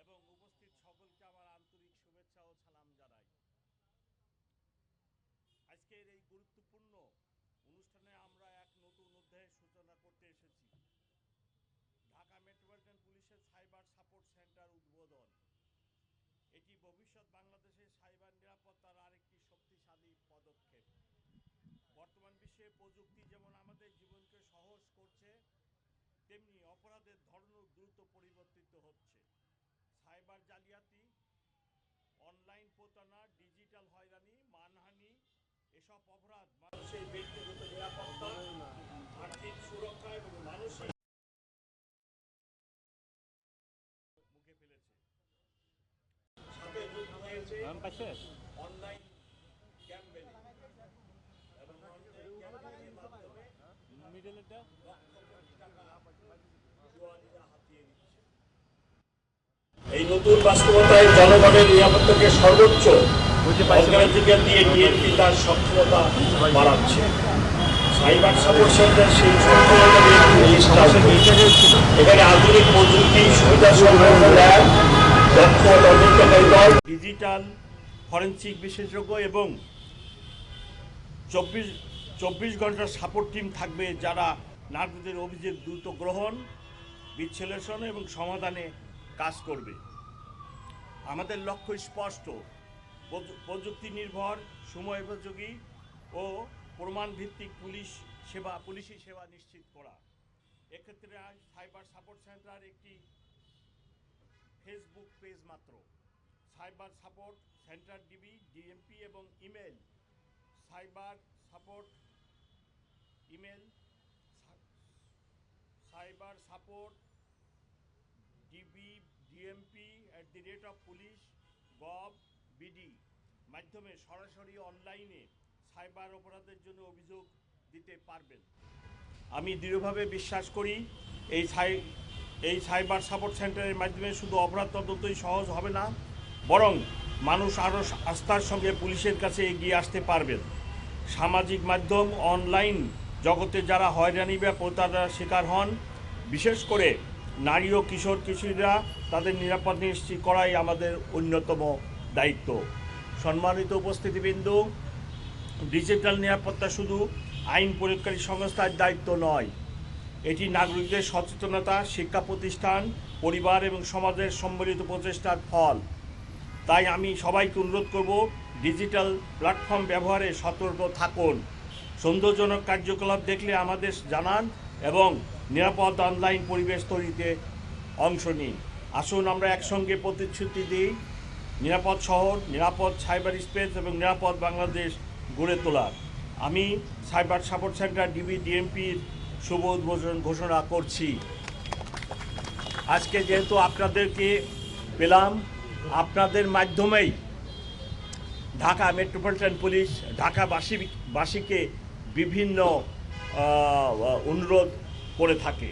এবং উপস্থিত সকলকে আমার আন্তরিক শুভেচ্ছা ও সালাম জানাই। আজকের এই গুরুত্বপূর্ণ অনুষ্ঠানে আমরা এক নতুন অধ্যায়ের সূচনা করতে এসেছি। ঢাকা মেট্রোপলিটন পুলিশের সাইবার সাপোর্ট সেন্টার উদ্বোধন। এটি ভবিষ্যৎ বাংলাদেশের সাইবার নিরাপত্তার আরেকটি শক্তিশালী পদক্ষেপ। বর্তমান বিশ্বে প্রযুক্তি যেমন আমাদের জীবনকে সহজ করছে, তেমনি অপরাধের ধরনও দ্রুত পরিবর্তিত হচ্ছে। সাইবার জালিয়াতি, অনলাইন প্রতারণা, ডিজিটাল হয়রানি, মানহানি এসব অপরাধ মানুষের ব্যক্তিগত নিরাপত্তা, আর্থিক সুরক্ষা এবং মানসিক মুখে ফেলেছে। সাথে যুক্ত হয়েছে অনলাইন ক্যাম্পেইন এবং অনলাইন ক্যাম্পেইনের মাধ্যমে লক্ষ কোটি টাকা জুয়ারিরা হাতিয়ে নিচ্ছে। এই নতুন বাস্তবতায় জনগণের নিরাপত্তাকে সর্বোচ্চ অগ্রাধিকার দিয়ে ডিএমপি তার সক্ষমতা বাড়াচ্ছে। সাইবার সাপোর্ট সেন্টার সেই সক্ষমতা এখানে আধুনিক প্রযুক্তি, সুবিধা সম্পন্ন ল্যাব, দক্ষ তদন্তকারী দল, ডিজিটাল ফরেনসিক বিশেষজ্ঞ এবং 24 ঘন্টার সাপোর্ট টিম থাকবে, যারা নাগরিকদের অভিযোগ দ্রুত গ্রহণ, বিশ্লেষণ এবং সমাধানে কাজ করবে। আমাদের লক্ষ্য স্পষ্ট: প্রযুক্তি নির্ভর, সময়োপযোগী ও প্রমাণভিত্তিক পুলিশি সেবা নিশ্চিত করা। এক্ষেত্রে সাইবার সাপোর্ট সেন্টার একটি ফেসবুক পেজ মাত্র। Cyber support centre DB, DMP এবং email cyber support email cyber support db@police.gov.bd মাধ্যমে সরাসরি অনলাইনে সাইবার অপরাধের জন্য অভিযোগ দিতে পারবেন। আমি দৃঢ়ভাবে বিশ্বাস করি এই সাইবার সাপোর্ট সেন্টারের মাধ্যমে শুধু অপরাধ তদন্তই সহজ হবে না, বরং মানুষ আরও আস্থার সঙ্গে পুলিশের কাছে এগিয়ে আসতে পারবেন। সামাজিক মাধ্যম, অনলাইন জগতে যারা হয়রানি বা প্রতারণার শিকার হন, বিশেষ করে নারী ও কিশোরীরা, তাদের নিরাপদ নিশ্চিত করাই আমাদের অন্যতম দায়িত্ব। সম্মানিত উপস্থিতিবৃন্দ, ডিজিটাল নিরাপত্তা শুধু আইন প্রয়োগকারী সংস্থার দায়িত্ব নয়, এটি নাগরিকদের সচেতনতা, শিক্ষা প্রতিষ্ঠান, পরিবার এবং সমাজের সম্মিলিত প্রচেষ্টার ফল। তাই আমি সবাইকে অনুরোধ করব, ডিজিটাল প্ল্যাটফর্ম ব্যবহারে সতর্ক থাকুন। সন্দেহজনক কার্যকলাপ দেখলে আমাদের জানান এবং নিরাপদ অনলাইন পরিবেশ তৈরিতে অংশ নিন। আসুন আমরা একসঙ্গে প্রতিশ্রুতি দিই নিরাপদ শহর, নিরাপদ সাইবার স্পেস এবং নিরাপদ বাংলাদেশ গড়ে তোলার। আমি সাইবার সাপোর্ট সেন্টার ডিবি ডিএমপির শুভ উদ্বোধন ঘোষণা করছি। আজকে যেহেতু আপনাদেরকে পেলাম, আপনাদের মাধ্যমেই ঢাকা মেট্রোপলিটন পুলিশ ঢাকাবাসীকে বিভিন্ন অনুরোধ করে থাকে।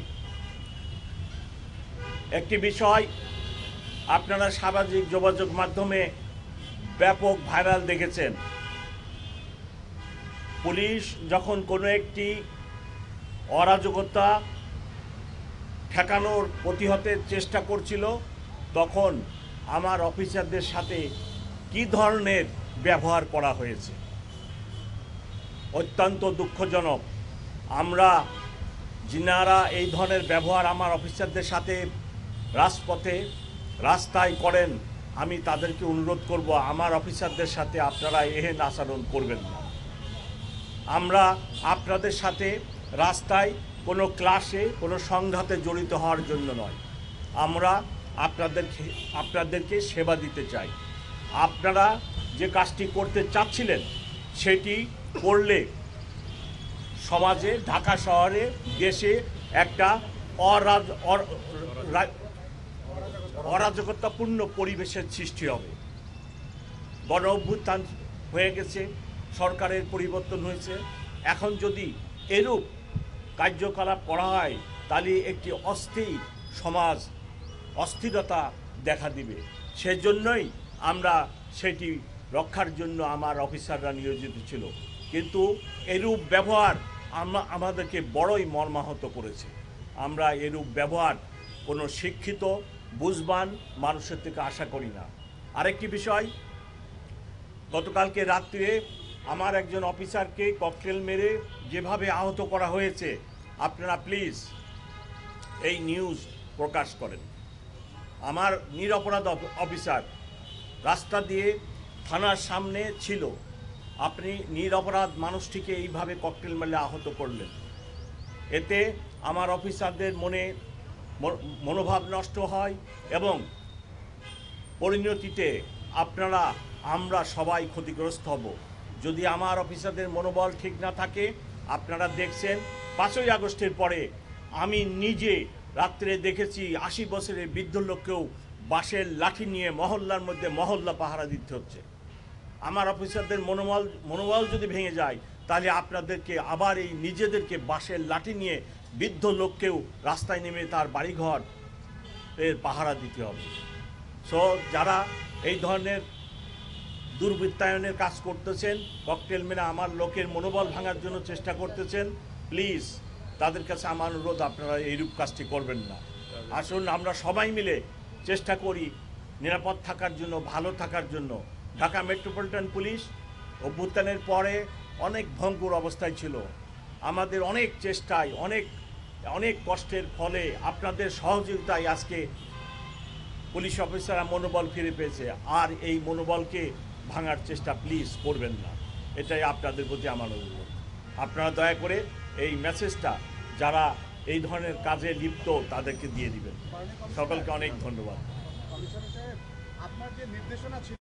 একটি বিষয় আপনারা সামাজিক যোগাযোগ মাধ্যমে ব্যাপক ভাইরাল দেখেছেন। পুলিশ যখন কোনো একটি অরাজকতা ঠেকানোর প্রতিহতের চেষ্টা করছিল, তখন আমার অফিসারদের সাথে কী ধরনের ব্যবহার করা হয়েছে অত্যন্ত দুঃখজনক। আমরা যিনারা এই ধরনের ব্যবহার আমার অফিসারদের সাথে রাস্তায় করেন, আমি তাদেরকে অনুরোধ করব, আমার অফিসারদের সাথে আপনারা এহেন আচরণ করবেন না। আমরা আপনাদের সাথে রাস্তায় কোনো ক্লাসে কোনো সংঘাতে জড়িত হওয়ার জন্য নয়, আমরা আপনাদেরকে সেবা দিতে চাই। আপনারা যে কাজটি করতে চাচ্ছিলেন, সেটি করলে সমাজে, ঢাকা শহরে, দেশে একটা অরাজকতাপূর্ণ পরিবেশের সৃষ্টি হবে। গণ অভ্যুত্থান হয়ে গেছে, সরকারের পরিবর্তন হয়েছে, এখন যদি এরূপ কার্যকলাপ করা হয়, তাহলে একটি অস্থির সমাজ, অস্থিরতা দেখা দিবে। সেজন্যই আমরা সেটি রক্ষার জন্য আমার অফিসাররা নিয়োজিত ছিল। কিন্তু এরূপ ব্যবহার আমাদেরকে বড়ই মর্মাহত করেছে। আমরা এরূপ ব্যবহার কোনো শিক্ষিত বুঝবান মানুষের থেকে আশা করি না। আরেকটি বিষয়, গতকালকে রাত্রে আমার একজন অফিসারকে ককটেল মেরে যেভাবে আহত করা হয়েছে, আপনারা প্লিজ এই নিউজ প্রকাশ করেন। আমার নিরপরাধ অফিসার রাস্তা দিয়ে থানার সামনে ছিল, আপনি নিরপরাধ মানুষটিকে এইভাবে ককটেল মেরে আহত করলেন। এতে আমার অফিসারদের মনোভাব নষ্ট হয় এবং পরিণতিতে আমরা সবাই ক্ষতিগ্রস্ত হব। যদি আমার অফিসারদের মনোবল ঠিক না থাকে, আপনারা দেখছেন 5ই আগস্টের পরে আমি নিজে রাত্রে দেখেছি 80 বছরের বৃদ্ধ লোককেও বাঁশের লাঠি নিয়ে মহল্লার মধ্যে মহল্লা পাহারা দিতে হচ্ছে। আমার অফিসারদের মনোবল যদি ভেঙে যায়, তাহলে আপনাদেরকে আবার এই নিজেদেরকে বাঁশের লাঠি নিয়ে বৃদ্ধ লোককেও রাস্তায় নেমে তার বাড়িঘর এর পাহারা দিতে হবে। সো যারা এই ধরনের দুর্বৃত্তায়নের কাজ করতেছেন, ককটেল মেরে আমার লোকের মনোবল ভাঙার জন্য চেষ্টা করতেছেন, প্লিজ তাদের কাছে আমার অনুরোধ, আপনারা এইরূপ কাজটি করবেন না। আসুন আমরা সবাই মিলে চেষ্টা করি নিরাপদ থাকার জন্য, ভালো থাকার জন্য। ঢাকা মেট্রোপলিটন পুলিশ অভ্যুত্থানের পরে অনেক ভঙ্গুর অবস্থায় ছিল। আমাদের অনেক চেষ্টায়, অনেক কষ্টের ফলে, আপনাদের সহযোগিতায় আজকে পুলিশ অফিসাররা মনোবল ফিরে পেয়েছে। আর এই মনোবলকে ভাঙার চেষ্টা প্লিজ করবেন না, এটাই আপনাদের প্রতি আমার অনুরোধ। আপনারা দয়া করে এই মেসেজটা যারা এই ধরনের কাজে লিপ্ত তাদেরকে দিয়ে দিবেন। সকলকে অনেক ধন্যবাদ। কমিশনার সাহেব, আপনার যে নির্দেশনা ছিল